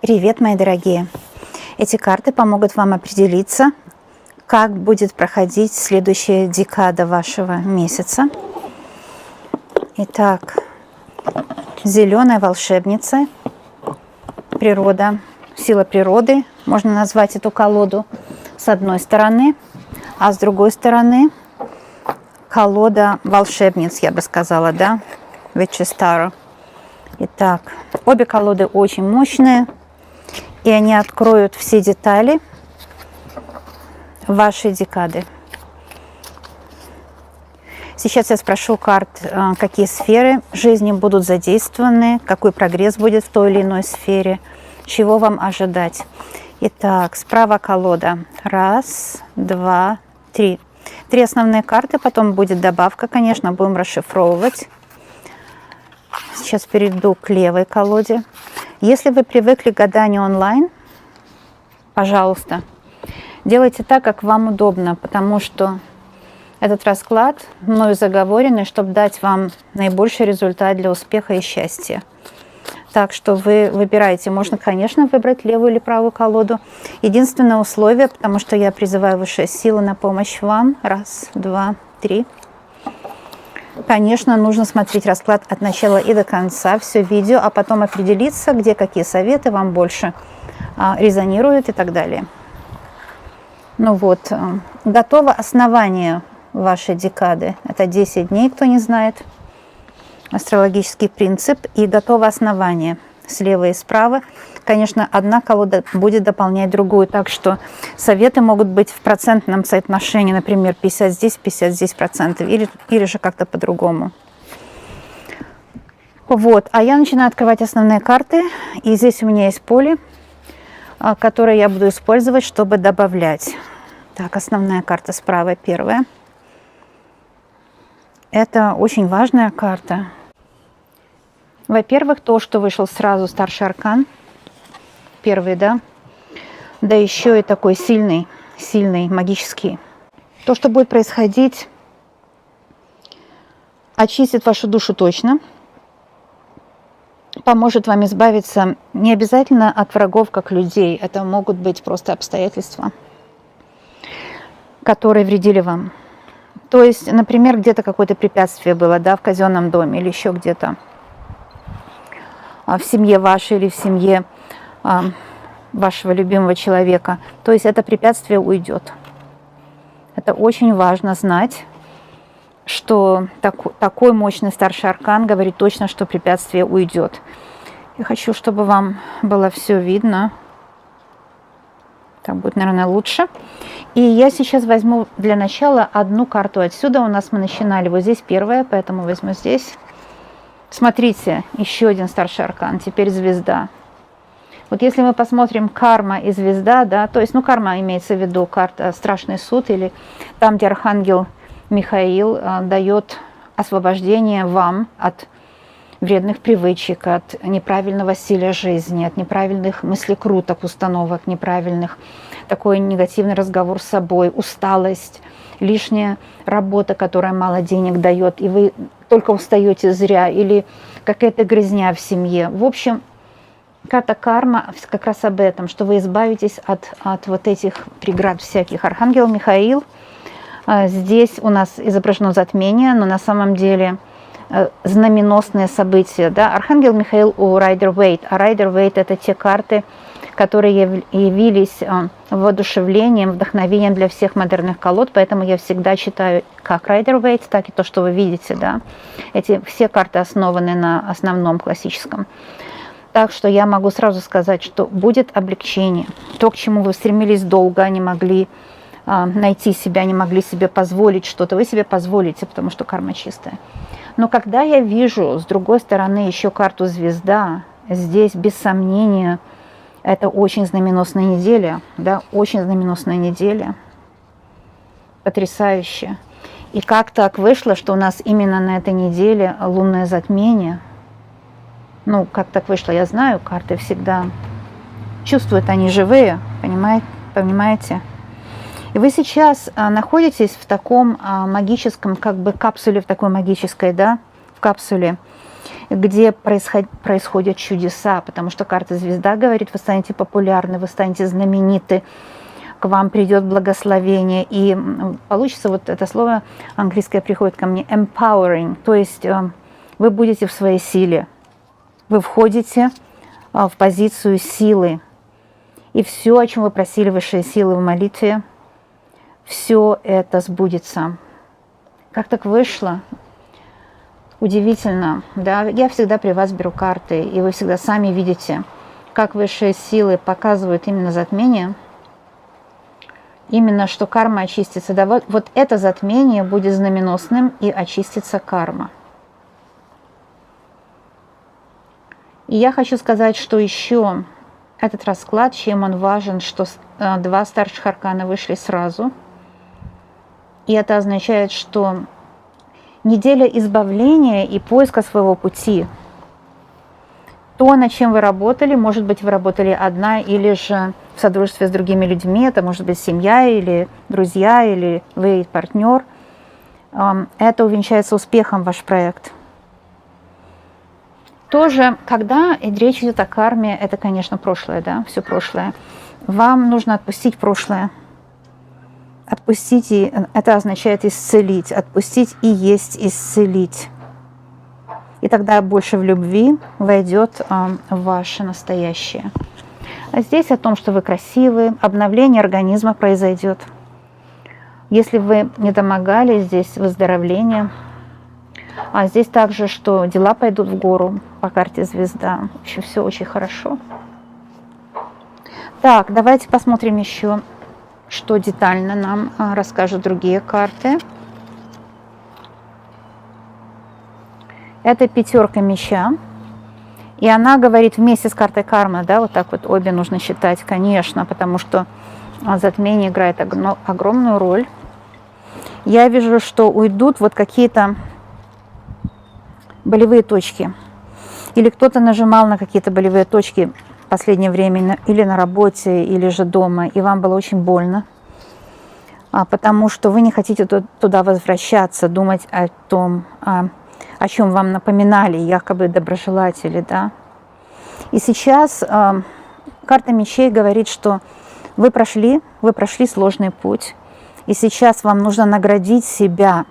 Привет, мои дорогие! Эти карты помогут вам определиться, как будет проходить следующая декада вашего месяца. Итак, зеленая волшебница, природа, сила природы, можно назвать эту колоду с одной стороны, а с другой стороны колода волшебниц, я бы сказала, да, Witch's Tarot. Итак, обе колоды очень мощные, и они откроют все детали вашей декады. Сейчас я спрошу карт, какие сферы жизни будут задействованы, какой прогресс будет в той или иной сфере, чего вам ожидать. Итак, справа колода. Раз, два, три. Три основные карты, потом будет добавка, конечно, будем расшифровывать. Сейчас перейду к левой колоде. Если вы привыкли к гаданию онлайн, пожалуйста, делайте так, как вам удобно, потому что этот расклад мною заговоренный, чтобы дать вам наибольший результат для успеха и счастья. Так что вы выбираете. Можно, конечно, выбрать левую или правую колоду. Единственное условие, потому что я призываю высшие силы на помощь вам. Раз, два, три. Конечно, нужно смотреть расклад от начала и до конца, все видео, а потом определиться, где какие советы вам больше резонируют и так далее. Ну вот, готово основание вашей декады. Это 10 дней, кто не знает. Астрологический принцип. И готово основание слева и справа. Конечно, одна колода будет дополнять другую, так что советы могут быть в процентном соотношении, например, 50 здесь, 50 здесь процентов, или же как-то по-другому. Вот, а я начинаю открывать основные карты, и здесь у меня есть поле, которое я буду использовать, чтобы добавлять. Так, основная карта справа, первая. Это очень важная карта. Во-первых, то, что вышел сразу старший аркан, первый, да, да еще и такой сильный, магический. То, что будет происходить, очистит вашу душу точно, поможет вам избавиться не обязательно от врагов, как людей, это могут быть просто обстоятельства, которые вредили вам. То есть, например, где-то какое-то препятствие было, да, в казенном доме или еще где-то, в семье вашей или в семье вашего любимого человека. То есть это препятствие уйдет. Это очень важно знать, что такой мощный старший аркан говорит точно, что препятствие уйдет. Я хочу, чтобы вам было все видно. Так будет, наверное, лучше. И я сейчас возьму для начала одну карту отсюда. У нас мы начинали вот здесь первая, поэтому возьму здесь. Смотрите, еще один старший аркан, теперь звезда. Вот если мы посмотрим карма и звезда, да, то есть, ну, карма имеется в виду карта страшный суд, или там, где архангел Михаил дает освобождение вам от вредных привычек, от неправильного стиля жизни, от неправильных мыслекруток, установок неправильных, такой негативный разговор с собой, усталость, лишняя работа, которая мало денег дает, и вы только устаете зря, или какая-то грязня в семье. В общем, карта карма как раз об этом, что вы избавитесь от вот этих преград всяких. Архангел Михаил, здесь у нас изображено затмение, но на самом деле знаменосные события. Да? Архангел Михаил у Райдер-Вейт, а Райдер-Вейт — это те карты, которые явились воодушевлением, вдохновением для всех модерных колод, поэтому я всегда читаю как Райдер-Вейт, так и то, что вы видите. Да? Эти все карты основаны на основном классическом. Так что я могу сразу сказать, что будет облегчение. То, к чему вы стремились долго, не могли найти себя, не могли себе позволить что-то, вы себе позволите, потому что карма чистая. Но когда я вижу с другой стороны еще карту звезда, здесь без сомнения это очень знаменосная неделя, да, очень знаменосная неделя, потрясающе. И как так вышло, что у нас именно на этой неделе лунное затмение? Ну, как так вышло, я знаю, карты всегда чувствуют, они живые, понимаете? И вы сейчас находитесь в таком магическом, как бы капсуле, в такой магической, да, в капсуле. где происходят чудеса, потому что карта звезда говорит, вы станете популярны, вы станете знамениты, к вам придет благословение, и получится вот это слово английское приходит ко мне, empowering, то есть вы будете в своей силе, вы входите в позицию силы, и все, о чем вы просили высшие силы в молитве, все это сбудется. Как так вышло? Удивительно, да? Я всегда при вас беру карты, и вы всегда сами видите, как высшие силы показывают именно затмение, именно что карма очистится. Да, вот это затмение будет знаменосным, и очистится карма. И я хочу сказать, что еще этот расклад, чем он важен, что два старших аркана вышли сразу. И это означает, что неделя избавления и поиска своего пути. То, над чем вы работали, может быть, вы работали одна или же в содружестве с другими людьми, это может быть семья или друзья, или вы партнер. Это увенчается успехом ваш проект. Тоже, когда речь идет о карме, это, конечно, прошлое, да, все прошлое. Вам нужно отпустить прошлое. Отпустить, это означает исцелить. Отпустить и есть исцелить. И тогда больше в любви войдет ваше настоящее. А здесь о том, что вы красивы, обновление организма произойдет. Если вы не домогали, здесь выздоровление. А здесь также, что дела пойдут в гору по карте звезда. Вообще все очень хорошо. Так, давайте посмотрим еще, что детально нам расскажут другие карты. Это пятерка меча. И она говорит вместе с картой кармы, да, вот так вот обе нужно считать, конечно, потому что затмение играет огромную роль. Я вижу, что уйдут вот какие-то болевые точки. Или кто-то нажимал на какие-то болевые точки в последнее время, или на работе, или же дома, и вам было очень больно, потому что вы не хотите туда возвращаться, думать о том, о чем вам напоминали якобы доброжелатели, да. И сейчас карта мечей говорит, что вы прошли сложный путь, и сейчас вам нужно наградить себя,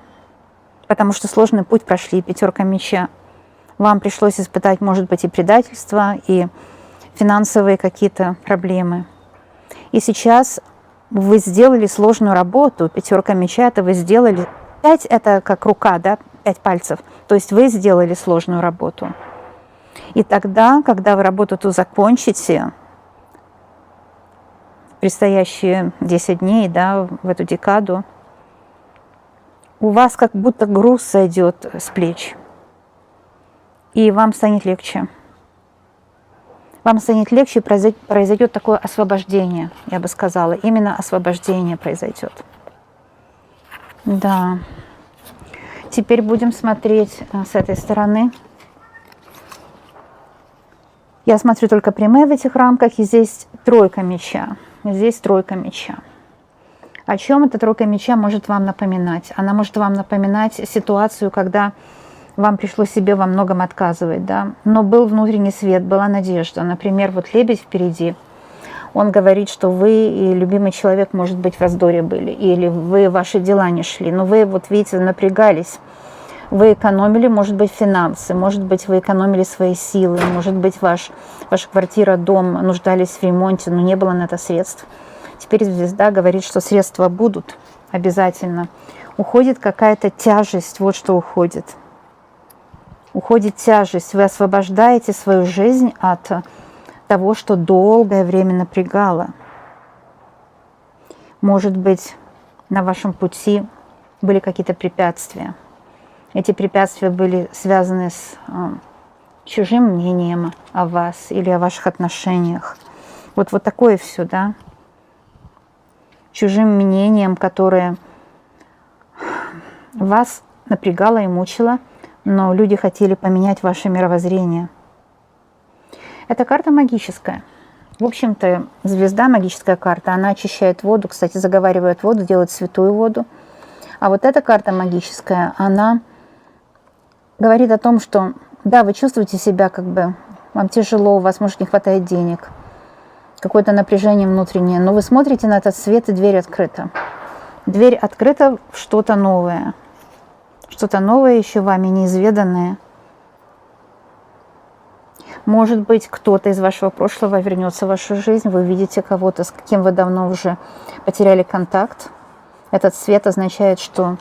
потому что сложный путь прошли, пятерка меча. Вам пришлось испытать, может быть, и предательство, и финансовые какие-то проблемы. И сейчас вы сделали сложную работу, пятерка меча, это вы сделали. 5 это как рука, да, 5 пальцев. То есть вы сделали сложную работу. И тогда, когда вы работу эту закончите, предстоящие 10 дней, да, в эту декаду, у вас как будто груз сойдет с плеч, и вам станет легче. Вам станет легче, произойдет такое освобождение, я бы сказала. Именно освобождение произойдет. Да. Теперь будем смотреть с этой стороны. Я смотрю только прямые в этих рамках, и здесь тройка меча. Здесь тройка меча. О чем эта тройка меча может вам напоминать? Она может вам напоминать ситуацию, когда вам пришлось себе во многом отказывать, да? Но был внутренний свет, была надежда. Например, вот лебедь впереди. Он говорит, что вы и любимый человек, может быть, в раздоре были, или ваши дела не шли. Но вы, вот видите, напрягались. Вы экономили, может быть, финансы, может быть, вы экономили свои силы, может быть, ваша квартира, дом нуждались в ремонте, но не было на это средств. Теперь звезда говорит, что средства будут обязательно. Уходит какая-то тяжесть, вот что уходит. Уходит тяжесть, вы освобождаете свою жизнь от того, что долгое время напрягало. Может быть, на вашем пути были какие-то препятствия. Эти препятствия были связаны с чужим мнением о вас или о ваших отношениях. Вот такое все, да? Чужим мнением, которое вас напрягало и мучило, но люди хотели поменять ваше мировоззрение. Эта карта магическая. В общем-то, звезда, магическая карта, она очищает воду, кстати, заговаривает воду, делает святую воду. А вот эта карта магическая, она говорит о том, что да, вы чувствуете себя как бы, вам тяжело, у вас, может, не хватает денег, какое-то напряжение внутреннее, но вы смотрите на этот свет, и дверь открыта. Дверь открыта в что-то новое, еще вами неизведанное. Может быть, кто-то из вашего прошлого вернется в вашу жизнь, вы видите кого-то, с кем вы давно уже потеряли контакт. Этот свет означает, что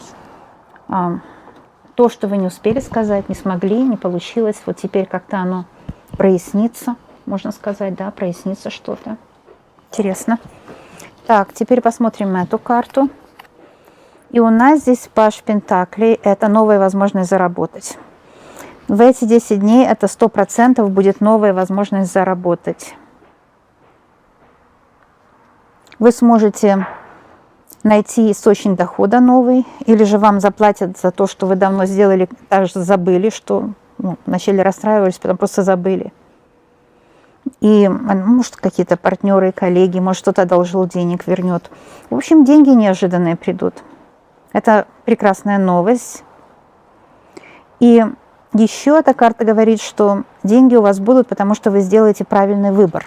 то, что вы не успели сказать, не смогли, не получилось, вот теперь как-то оно прояснится, можно сказать, да, прояснится что-то. Интересно. Так, теперь посмотрим эту карту. И у нас здесь паж пентаклей, это новая возможность заработать. В эти 10 дней это 100% будет новая возможность заработать. Вы сможете найти источник дохода новый, или же вам заплатят за то, что вы давно сделали, даже забыли, что вначале расстраивались, потом просто забыли. И, может, какие-то партнеры, коллеги, может, кто-то одолжил денег, вернет. В общем, деньги неожиданные придут. Это прекрасная новость. И еще эта карта говорит, что деньги у вас будут, потому что вы сделаете правильный выбор.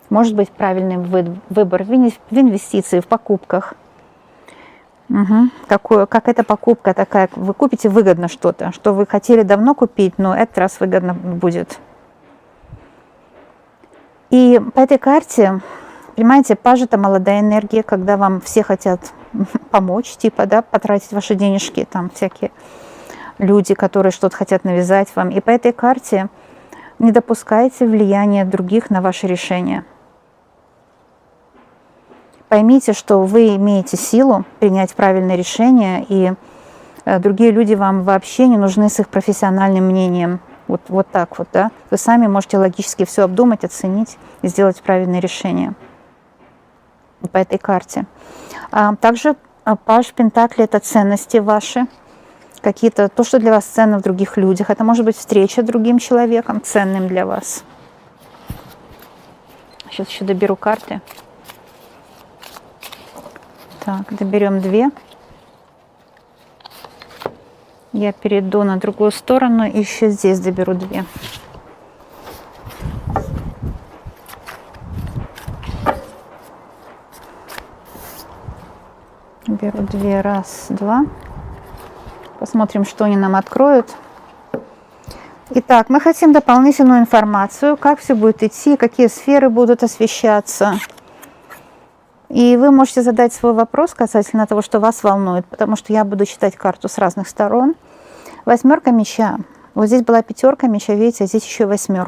Может быть, правильный выбор в инвестиции, в покупках. Как эта покупка такая, вы купите выгодно что-то, что вы хотели давно купить, но этот раз выгодно будет. И по этой карте, понимаете, паж — это молодая энергия, когда вам все хотят помочь, типа, да, потратить ваши денежки, там всякие люди, которые что-то хотят навязать вам. И по этой карте не допускайте влияния других на ваши решения. Поймите, что вы имеете силу принять правильное решение, и другие люди вам вообще не нужны с их профессиональным мнением. Вот так вот, да. Вы сами можете логически все обдумать, оценить и сделать правильное решение по этой карте. Также паж пентаклей — это ценности ваши, какие-то, то, что для вас ценно в других людях. Это может быть встреча с другим человеком, ценным для вас. Сейчас еще доберу карты. Так, доберем 2. Я перейду на другую сторону, и еще здесь доберу 2. Беру 2, раз, 2. Посмотрим, что они нам откроют. Итак, мы хотим дополнительную информацию, как все будет идти, какие сферы будут освещаться. И вы можете задать свой вопрос касательно того, что вас волнует, потому что я буду читать карту с разных сторон. 8 меча. Вот здесь была 5 меча, видите, а здесь еще 8.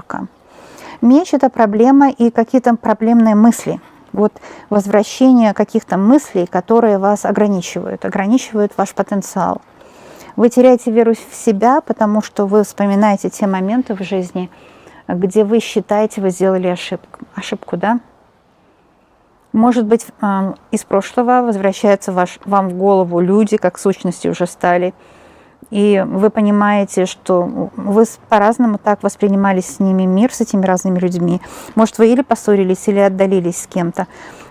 Меч — это проблема и какие-то проблемные мысли. Вот возвращение каких-то мыслей, которые вас ограничивают ваш потенциал. Вы теряете веру в себя, потому что вы вспоминаете те моменты в жизни, где вы считаете, вы сделали ошибку, да? Может быть, из прошлого возвращаются вам в голову люди, как сущности уже стали, и вы понимаете, что вы по-разному так воспринимали с ними мир, с этими разными людьми. Может, вы или поссорились, или отдалились с кем-то,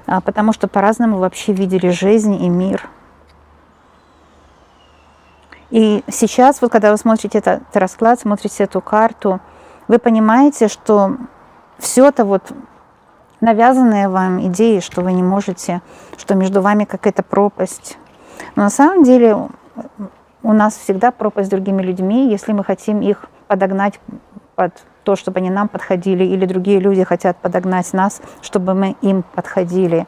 потому что по-разному вообще видели жизнь и мир. И сейчас, вот когда вы смотрите этот расклад, смотрите эту карту, вы понимаете, что все это вот навязанные вам идеи, что вы не можете, что между вами какая-то пропасть. Но на самом деле у нас всегда пропасть с другими людьми, если мы хотим их подогнать под то, чтобы они нам подходили, или другие люди хотят подогнать нас, чтобы мы им подходили.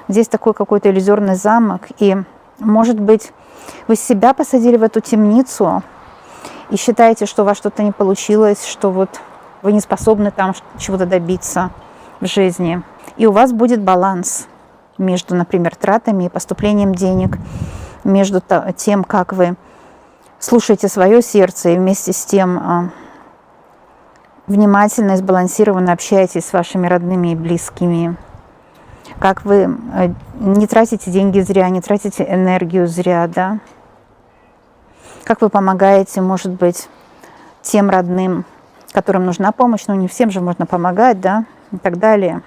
Здесь такой какой-то иллюзорный замок, и, может быть, вы себя посадили в эту темницу и считаете, что у вас что-то не получилось, что вот вы не способны там чего-то добиться в жизни. И у вас будет баланс между, например, тратами и поступлением денег, между тем, как вы слушаете свое сердце, и вместе с тем внимательно и сбалансированно общаетесь с вашими родными и близкими. Как вы не тратите деньги зря, не тратите энергию зря, да? Как вы помогаете, может быть, тем родным, которым нужна помощь, но не всем же можно помогать, да, и так далее.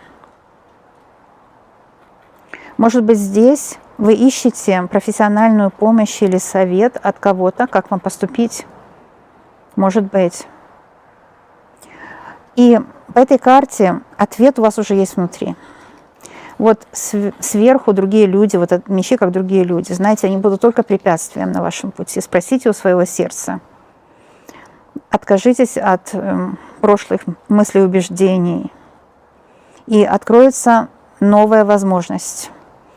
Может быть, здесь вы ищете профессиональную помощь или совет от кого-то, как вам поступить. Может быть, И по этой карте ответ у вас уже есть внутри. Вот сверху другие люди, вот мечи как другие люди, знаете, они будут только препятствием на вашем пути. Спросите у своего сердца. Откажитесь от прошлых мыслей и убеждений. И откроется новая возможность.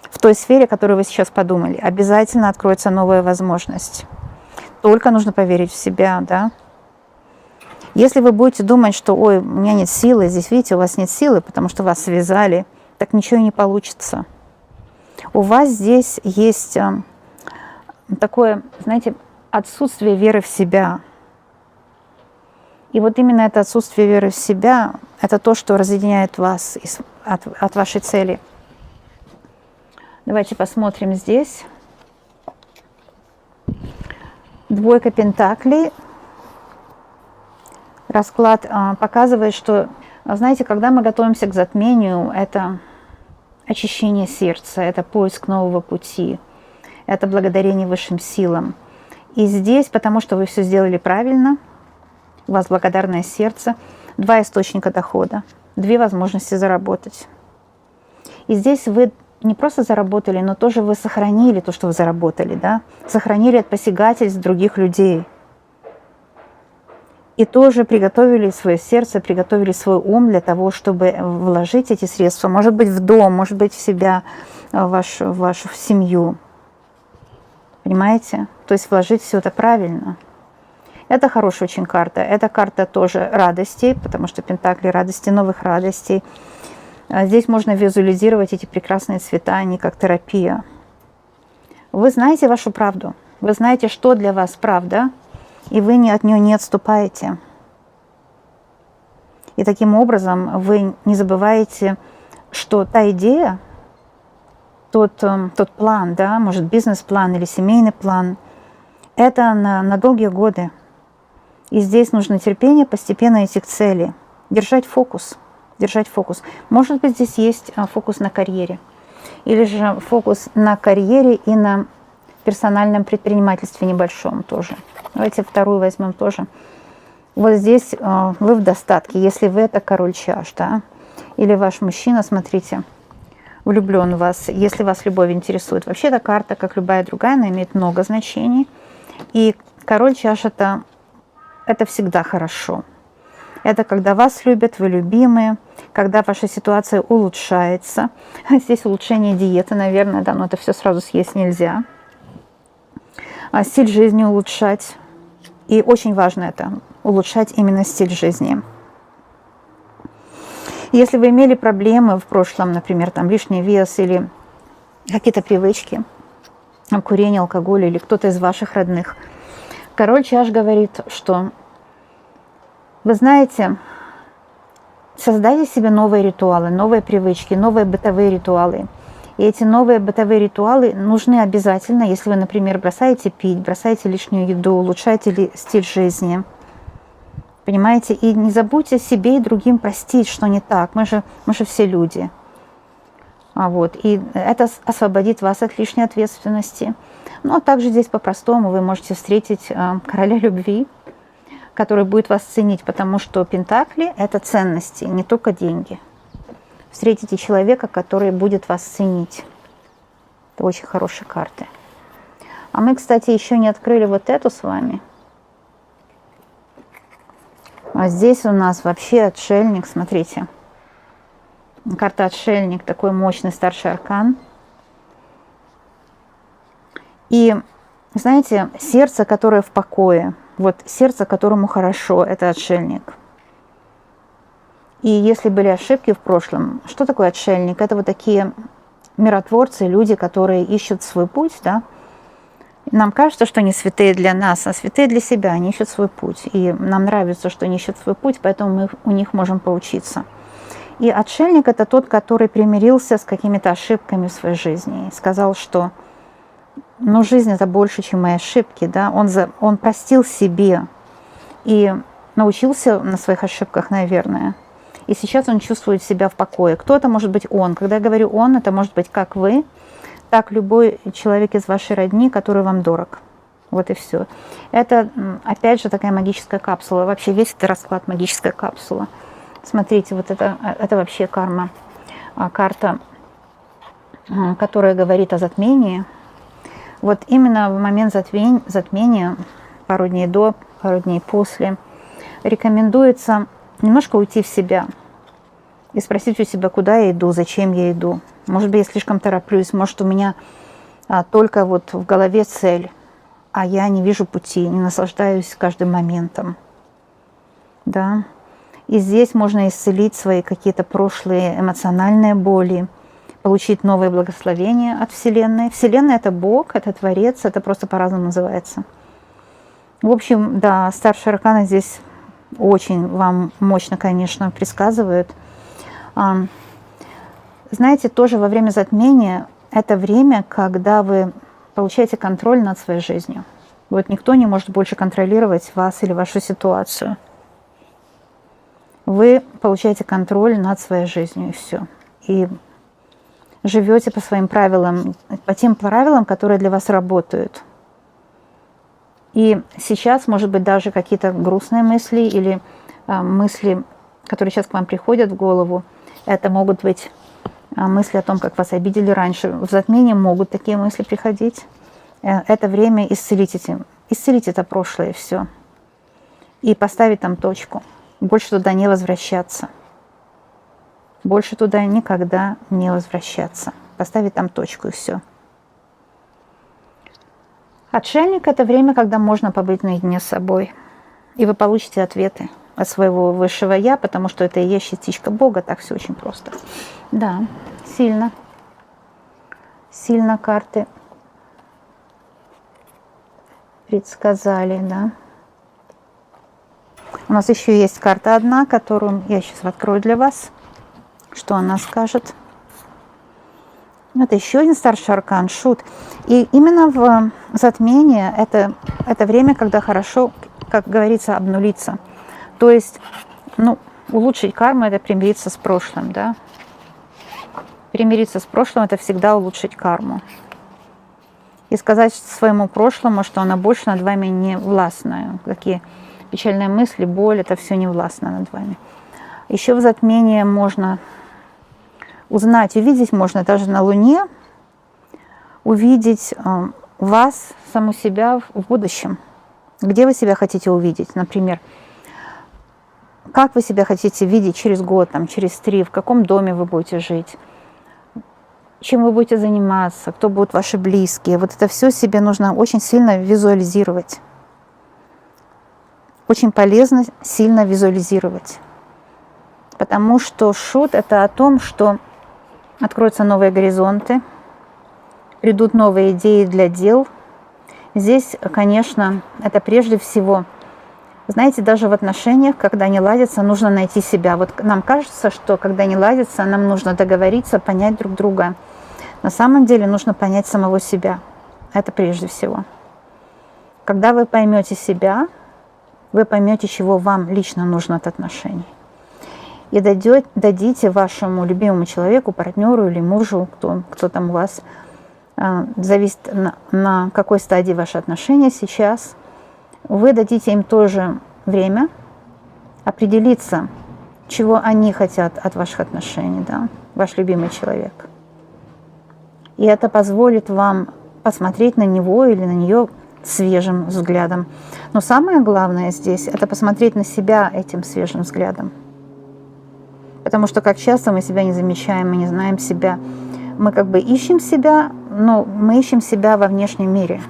В той сфере, о которой вы сейчас подумали, обязательно откроется новая возможность. Только нужно поверить в себя, да. Если вы будете думать, что, ой, у меня нет силы, здесь, видите, у вас нет силы, потому что вас связали, так ничего и не получится. У вас здесь есть такое, знаете, отсутствие веры в себя. И вот именно это отсутствие веры в себя, это то, что разъединяет вас от вашей цели. Давайте посмотрим здесь. Двойка пентаклей. Расклад показывает, что, знаете, когда мы готовимся к затмению, это очищение сердца, это поиск нового пути, это благодарение высшим силам. И здесь, потому что вы все сделали правильно, у вас благодарное сердце, два источника дохода, две возможности заработать. И здесь вы не просто заработали, но тоже вы сохранили то, что вы заработали, да? Сохранили от посягательств других людей. И тоже приготовили свое сердце, приготовили свой ум для того, чтобы вложить эти средства, может быть, в дом, может быть, в себя, в вашу семью. Понимаете? То есть вложить все это правильно. Это хорошая очень карта. Эта карта тоже радостей, потому что пентакли радости, новых радостей. Здесь можно визуализировать эти прекрасные цвета, они как терапия. Вы знаете вашу правду. Вы знаете, что для вас правда, и вы от нее не отступаете. И таким образом вы не забываете, что та идея, тот план, да, может бизнес-план или семейный план, это на долгие годы. И здесь нужно терпение, постепенно идти к цели, держать фокус. Держать фокус. Может быть, здесь есть фокус на карьере. Или же фокус на карьере и на персональном предпринимательстве небольшом тоже. Давайте вторую возьмем тоже. Вот здесь вы в достатке. Если вы это король чаш, да? Или ваш мужчина, смотрите, влюблен в вас, если вас любовь интересует. Вообще эта карта, как любая другая, она имеет много значений. И король чаш это всегда хорошо. Это когда вас любят, вы любимые, когда ваша ситуация улучшается. Здесь улучшение диеты, наверное, да, но это все сразу съесть нельзя. Стиль жизни улучшать. И очень важно это, улучшать именно стиль жизни. Если вы имели проблемы в прошлом, например, там лишний вес или какие-то привычки, курение, алкоголь или кто-то из ваших родных, король чаш говорит, что вы знаете, создайте себе новые ритуалы, новые привычки, новые бытовые ритуалы. И эти новые бытовые ритуалы нужны обязательно, если вы, например, бросаете пить, бросаете лишнюю еду, улучшаете стиль жизни. Понимаете? И не забудьте себе и другим простить, что не так. Мы же все люди. И это освободит вас от лишней ответственности. Ну, а также здесь по-простому вы можете встретить короля любви, который будет вас ценить, потому что пентакли – это ценности, не только деньги. Встретите человека, который будет вас ценить. Это очень хорошие карты. А мы, кстати, еще не открыли вот эту с вами. А здесь у нас вообще отшельник, смотрите. Карта отшельник, такой мощный старший аркан. И, знаете, сердце, которое в покое, вот сердце, которому хорошо, это отшельник. И если были ошибки в прошлом, что такое отшельник? Это вот такие миротворцы, люди, которые ищут свой путь, да? Нам кажется, что они святые для нас, а святые для себя, они ищут свой путь. И нам нравится, что они ищут свой путь, поэтому мы у них можем поучиться. И отшельник – это тот, который примирился с какими-то ошибками в своей жизни и сказал, что жизнь – это больше, чем мои ошибки. Да? Он простил себе и научился на своих ошибках, наверное. И сейчас он чувствует себя в покое. Кто-то может быть он. Когда я говорю он, это может быть как вы, так любой человек из вашей родни, который вам дорог. Вот и все. Это, опять же, такая магическая капсула. Вообще весь этот расклад магическая капсула. Смотрите, вот это вообще карма. Карта, которая говорит о затмении. Вот именно в момент затмения, пару дней до, пару дней после, рекомендуется немножко уйти в себя и спросить у себя, куда я иду, зачем я иду. Может быть, я слишком тороплюсь, может, у меня только вот в голове цель, а я не вижу пути, не наслаждаюсь каждым моментом. Да. И здесь можно исцелить свои какие-то прошлые эмоциональные боли, получить новые благословения от Вселенной. Вселенная – это Бог, это Творец, это просто по-разному называется. В общем, да, старшие арканы здесь очень вам мощно, конечно, предсказывают. Знаете, тоже во время затмения это время, когда вы получаете контроль над своей жизнью. Вот никто не может больше контролировать вас или вашу ситуацию. Вы получаете контроль над своей жизнью, и все. И живете по своим правилам, по тем правилам, которые для вас работают. И сейчас, может быть, даже какие-то грустные мысли или мысли, которые сейчас к вам приходят в голову, это могут быть мысли о том, как вас обидели раньше. В затмении могут такие мысли приходить. Это время исцелить это прошлое, и все. И поставить там точку. Больше туда не возвращаться. Больше туда никогда не возвращаться. Поставить там точку, и все. Отшельник – это время, когда можно побыть наедине с собой. И вы получите ответы от своего высшего «я», потому что это и есть частичка Бога. Так все очень просто. Да, сильно. Сильно карты предсказали, да. У нас еще есть карта одна, которую я сейчас открою для вас. Что она скажет? Это еще один старший аркан, Шут. И именно в затмении это время, когда хорошо, как говорится, обнулиться. То есть, улучшить карму – это примириться с прошлым, да. Примириться с прошлым – это всегда улучшить карму. И сказать своему прошлому, что она больше над вами не властная. Какие печальные мысли, боль – это все не властно над вами. Еще в затмении можно узнать, увидеть можно даже на Луне, увидеть вас, саму себя в будущем. Где вы себя хотите увидеть, например. Как вы себя хотите видеть через год, через 3, в каком доме вы будете жить, чем вы будете заниматься, кто будут ваши близкие. Вот это все себе нужно очень сильно визуализировать. Очень полезно сильно визуализировать. Потому что Шут – это о том, что откроются новые горизонты, придут новые идеи для дел. Здесь, конечно, это прежде всего, знаете, даже в отношениях, когда не ладятся, нужно найти себя. Вот нам кажется, что когда не ладятся, нам нужно договориться, понять друг друга. На самом деле нужно понять самого себя. Это прежде всего. Когда вы поймете себя, вы поймете, чего вам лично нужно от отношений. И дадите вашему любимому человеку, партнеру или мужу, кто там у вас, зависит на какой стадии ваши отношения сейчас, вы дадите им тоже время определиться, чего они хотят от ваших отношений, да, ваш любимый человек. И это позволит вам посмотреть на него или на нее свежим взглядом. Но самое главное здесь – это посмотреть на себя этим свежим взглядом. Потому что как часто мы себя не замечаем, мы не знаем себя. Мы как бы ищем себя, но мы ищем себя во внешнем мире.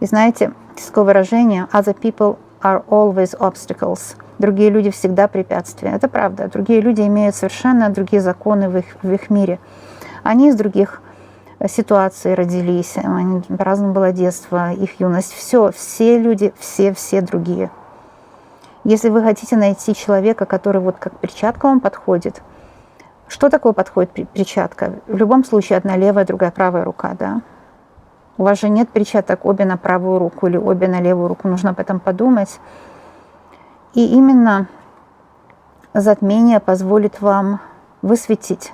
И знаете, есть такое выражение «Other people are always obstacles». Другие люди всегда препятствия. Это правда. Другие люди имеют совершенно другие законы в их мире. Они из других ситуаций родились, по-разному было детство, их юность. Все люди, все другие. Если вы хотите найти человека, который вот как перчатка вам подходит, что такое подходит перчатка? В любом случае одна левая, другая правая рука, да? У вас же нет перчаток обе на правую руку или обе на левую руку, нужно об этом подумать. И именно затмение позволит вам высветить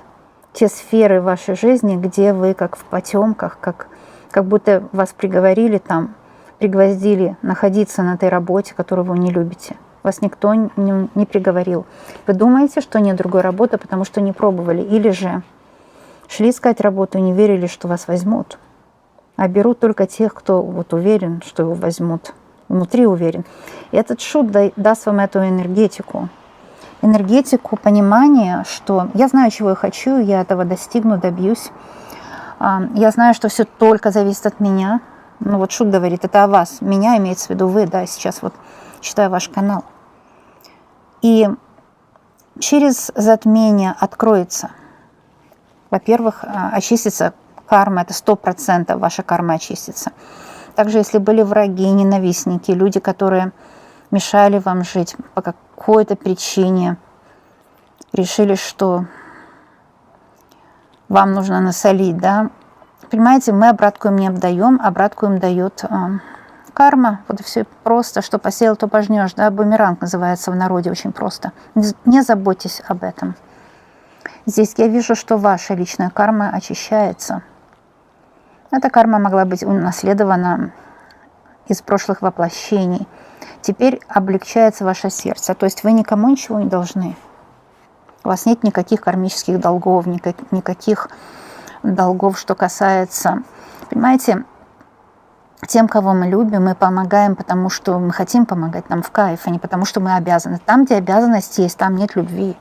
те сферы вашей жизни, где вы как в потемках, как будто вас пригвоздили находиться на этой работе, которую вы не любите. Вас никто не приговорил. Вы думаете, что нет другой работы, потому что не пробовали. Или же шли искать работу и не верили, что вас возьмут. А берут только тех, кто вот уверен, что его возьмут. Внутри уверен. И этот шут даст вам эту энергетику. Энергетику понимания, что я знаю, чего я хочу, я этого достигну, добьюсь. Я знаю, что все только зависит от меня. Ну вот шут говорит, это о вас. Меня имеется в виду вы, да, сейчас вот читаю ваш канал. И через затмение откроется. Во-первых, очистится карма, это 100% ваша карма очистится. Также, если были враги, ненавистники, люди, которые мешали вам жить по какой-то причине, решили, что вам нужно насолить, да. Понимаете, мы обратку им не отдаем, обратку им дает карма. Вот и все просто, что посеял, то пожнешь, да, бумеранг называется в народе, очень просто. Не заботьтесь об этом. Здесь я вижу, что ваша личная карма очищается. Эта карма могла быть унаследована из прошлых воплощений. Теперь облегчается ваше сердце. То есть вы никому ничего не должны. У вас нет никаких кармических долгов, никаких долгов, что касается... Понимаете, тем, кого мы любим, мы помогаем, потому что мы хотим помогать, нам в кайф, а не потому что мы обязаны. Там, где обязанность есть, там нет любви.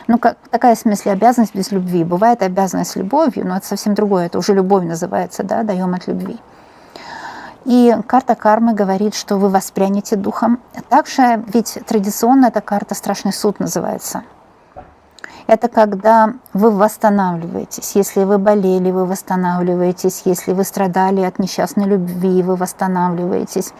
Ну, такая в смысле обязанность без любви. Бывает обязанность с любовью, но это совсем другое. Это уже любовь называется, да, даем от любви. И карта кармы говорит, что вы воспрянете духом. Также ведь традиционно эта карта «Страшный суд» называется. Это когда вы восстанавливаетесь. Если вы болели, вы восстанавливаетесь. Если вы страдали от несчастной любви, вы восстанавливаетесь.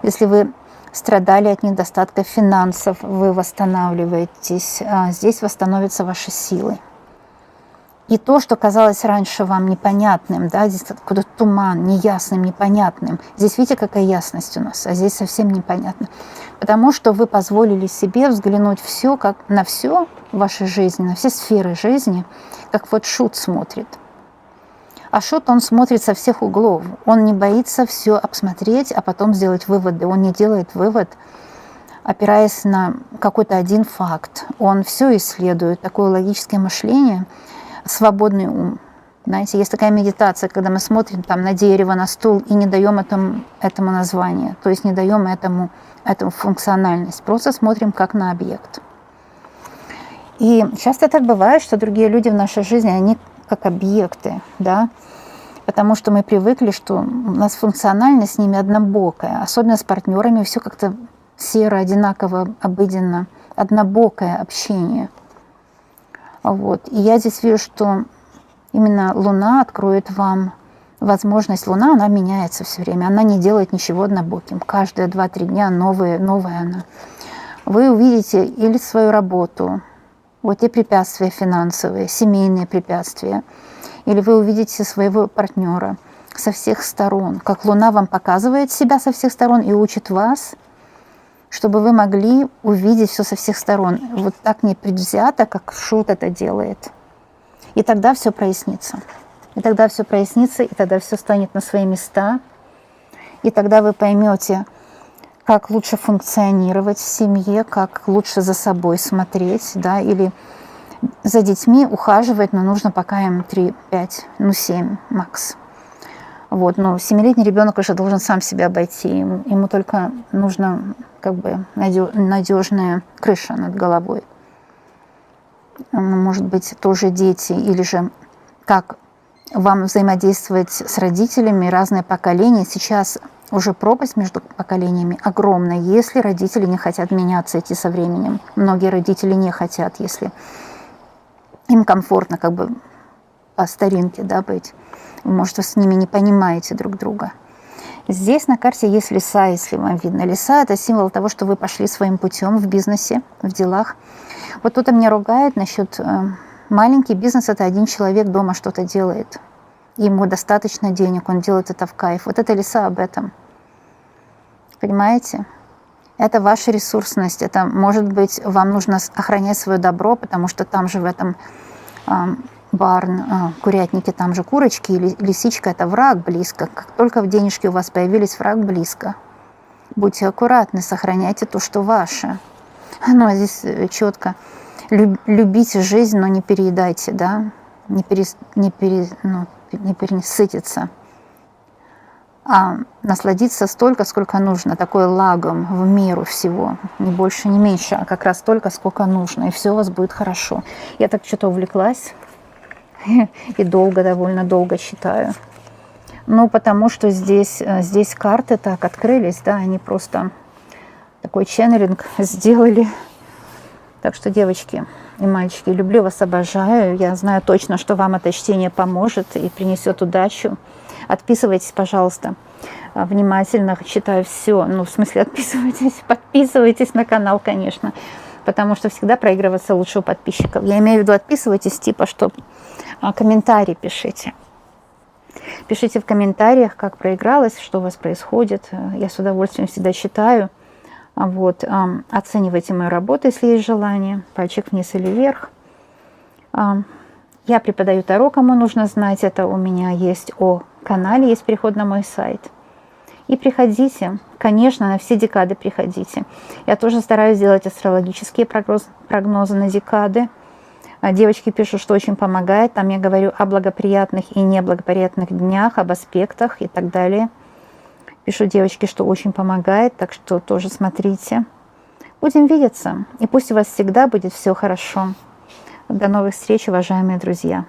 Если вы страдали от недостатка финансов, вы восстанавливаетесь. Здесь восстановятся ваши силы. И то, что казалось раньше вам непонятным, да, здесь какой-то туман, неясным, непонятным. Здесь видите, какая ясность у нас, а здесь совсем непонятно. Потому что вы позволили себе взглянуть на все в вашей жизни, на все сферы жизни, как вот шут смотрит. А шут, он смотрит со всех углов. Он не боится все обсмотреть, а потом сделать выводы. Он не делает вывод, опираясь на какой-то один факт. Он все исследует. Такое логическое мышление, свободный ум. Знаете, есть такая медитация, когда мы смотрим там на дерево, на стул и не даем этому название, то есть не даем этому функциональность, просто смотрим как на объект. И часто так бывает, что другие люди в нашей жизни, они как объекты, да, потому что мы привыкли, что у нас функциональность с ними однобокая, особенно с партнерами все как-то серо, одинаково, обыденно, однобокое общение. Вот. И я здесь вижу, что именно Луна откроет вам возможность. Луна, она меняется все время, она не делает ничего однобоким. Каждые 2-3 дня новая она. Вы увидите или свою работу, вот те препятствия финансовые, семейные препятствия, или вы увидите своего партнера со всех сторон, как Луна вам показывает себя со всех сторон и учит вас, чтобы вы могли увидеть все со всех сторон. Вот так непредвзято, как шут это делает. И тогда все прояснится. И тогда все прояснится, и тогда все станет на свои места. И тогда вы поймете, как лучше функционировать в семье, как лучше за собой смотреть, да, или за детьми ухаживать, но нужно пока им 3, 5, 7 макс. Вот, но 7-летний ребенок уже должен сам себя обойти. Ему только нужно как бы надежная крыша над головой. Может быть, тоже дети, или же как вам взаимодействовать с родителями, разные поколения. Сейчас уже пропасть между поколениями огромная, если родители не хотят меняться, идти со временем. Многие родители не хотят, если им комфортно как бы по старинке, да, быть. Может, вы с ними не понимаете друг друга. Здесь на карте есть лиса, если вам видно. Лиса – это символ того, что вы пошли своим путем в бизнесе, в делах. Вот кто-то меня ругает насчет маленький бизнес – это один человек дома что-то делает. Ему достаточно денег, он делает это в кайф. Вот эта лиса об этом. Понимаете? Это ваша ресурсность. Это, может быть, вам нужно охранять свое добро, потому что там же в этом барн, курятники, там же курочки, и лисичка – это враг близко. Как только в денежке у вас появились, враг близко. Будьте аккуратны, сохраняйте то, что ваше. Ну, а здесь четко. Любите жизнь, но не переедайте, да? Не пересытиться. А насладиться столько, сколько нужно, такой лагом в меру всего, не больше, не меньше, а как раз столько, сколько нужно, и все у вас будет хорошо. Я так что-то увлеклась и довольно долго читаю. Ну, потому что здесь карты так открылись, да, они просто такой ченнелинг сделали. Так что, девочки и мальчики, люблю вас, обожаю. Я знаю точно, что вам это чтение поможет и принесет удачу. Отписывайтесь, пожалуйста, внимательно, читаю все. Ну, в смысле, подписывайтесь на канал, конечно, потому что всегда проигрываться лучше у подписчиков. Я имею в виду, отписывайтесь, типа, что комментарии пишите. Пишите в комментариях, как проигралось, что у вас происходит. Я с удовольствием всегда читаю. Вот. Оценивайте мою работу, если есть желание. Пальчик вниз или вверх. Я преподаю Таро, кому нужно знать. Это у меня есть о канале, есть переход на мой сайт. И приходите, конечно, на все декады приходите. Я тоже стараюсь делать астрологические прогнозы на декады. Девочки пишут, что очень помогает. Там я говорю о благоприятных и неблагоприятных днях, об аспектах и так далее. Пишут девочки, что очень помогает, так что тоже смотрите. Будем видеться, и пусть у вас всегда будет все хорошо. До новых встреч, уважаемые друзья.